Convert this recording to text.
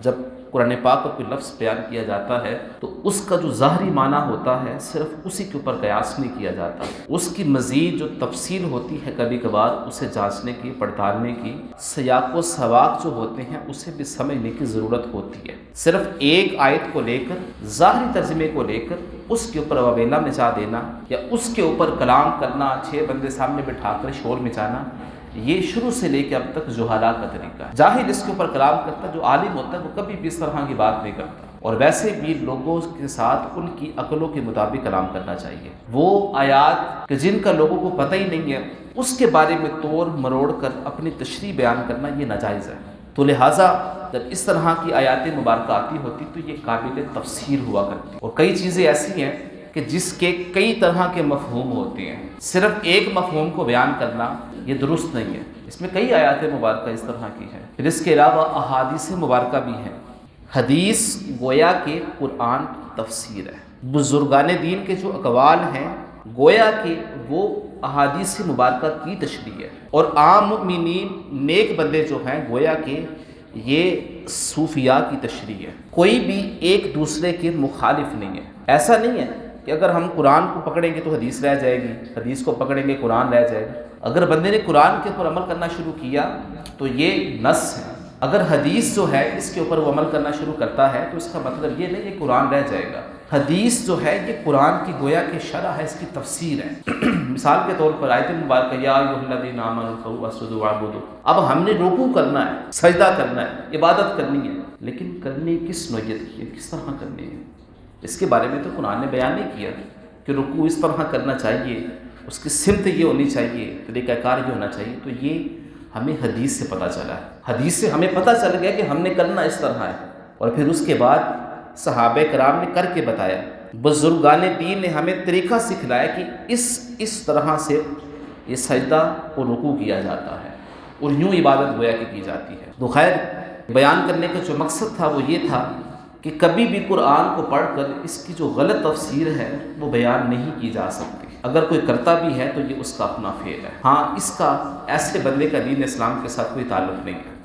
جب قرآن پاک کا کوئی لفظ بیان کیا جاتا ہے تو اس کا جو ظاہری معنی ہوتا ہے صرف اسی کے اوپر قیاس نہیں کیا جاتا، اس کی مزید جو تفصیل ہوتی ہے کبھی کبھار اسے جانچنے کی، پڑتالنے کی، سیاق و سواق جو ہوتے ہیں اسے بھی سمجھنے کی ضرورت ہوتی ہے۔ صرف ایک آیت کو لے کر، ظاہری ترجمے کو لے کر اس کے اوپر وبیلا مچا دینا یا اس کے اوپر کلام کرنا، 6 بندے سامنے بٹھا کر شور مچانا، یہ شروع سے لے کے اب تک جہالا کا طریقہ ہے۔ جاہل اس کے اوپر کلام کرتا، جو عالم ہوتا ہے وہ کبھی بھی اس طرح کی بات نہیں کرتا، اور ویسے بھی لوگوں کے ساتھ ان کی عقلوں کے مطابق کلام کرنا چاہیے۔ وہ آیات کہ جن کا لوگوں کو پتہ ہی نہیں ہے اس کے بارے میں توڑ مروڑ کر اپنی تشریح بیان کرنا یہ ناجائز ہے۔ تو لہٰذا جب اس طرح کی آیات مبارکہ آتی ہوتی تو یہ قابل تفسیر ہوا کرتی، اور کئی چیزیں ایسی ہیں کہ جس کے کئی طرح کے مفہوم ہوتے ہیں، صرف ایک مفہوم کو بیان کرنا یہ درست نہیں ہے۔ اس میں کئی آیات مبارکہ اس طرح کی ہیں، پھر اس کے علاوہ احادیث مبارکہ بھی ہیں۔ حدیث گویا کہ قرآن کی تفسیر ہے، بزرگان دین کے جو اقوال ہیں گویا کہ وہ احادیث مبارکہ کی تشریح ہے، اور عام مومنین نیک بندے جو ہیں گویا کہ یہ صوفیاء کی تشریح ہے۔ کوئی بھی ایک دوسرے کے مخالف نہیں ہے۔ ایسا نہیں ہے کہ اگر ہم قرآن کو پکڑیں گے تو حدیث رہ جائے گی، حدیث کو پکڑیں گے قرآن رہ جائے گا۔ اگر بندے نے قرآن کے اوپر عمل کرنا شروع کیا تو یہ نص ہے، اگر حدیث جو ہے اس کے اوپر وہ عمل کرنا شروع کرتا ہے تو اس کا مطلب یہ نہیں کہ قرآن رہ جائے گا۔ حدیث جو ہے یہ قرآن کی گویا کہ شرح ہے، اس کی تفسیر ہے۔ مثال کے طور پر آیت مبارکہ یا ایھا الذین آمنوا ارکعوا واسجدوا واعبدوا، اب ہم نے رکوع کرنا ہے، سجدہ کرنا ہے، عبادت کرنی ہے، لیکن کرنی کس نوعیت کی ہے، کس طرح کرنی ہے، اس کے بارے میں تو قرآن نے بیان نہیں کیا کہ رکوع اس طرح کرنا چاہیے، اس کی سمت یہ ہونی چاہیے، طریقہ کار یہ ہونا چاہیے۔ تو یہ ہمیں حدیث سے پتہ چلا ہے، حدیث سے ہمیں پتہ چل گیا کہ ہم نے کرنا اس طرح ہے، اور پھر اس کے بعد صحابہ کرام نے کر کے بتایا، بزرگان دین نے ہمیں طریقہ سکھلایا کہ اس طرح سے یہ سجدہ اور رکوع کیا جاتا ہے، اور یوں عبادت گویا کہ کی جاتی ہے۔ تو خیر، بیان کرنے کا جو مقصد تھا وہ یہ تھا کہ کبھی بھی قرآن کو پڑھ کر اس کی جو غلط تفسیر ہے وہ بیان نہیں کی جا سکتی۔ اگر کوئی کرتا بھی ہے تو یہ اس کا اپنا فعل ہے، ہاں اس کا ایسے بندے کا دین اسلام کے ساتھ کوئی تعلق نہیں ہے۔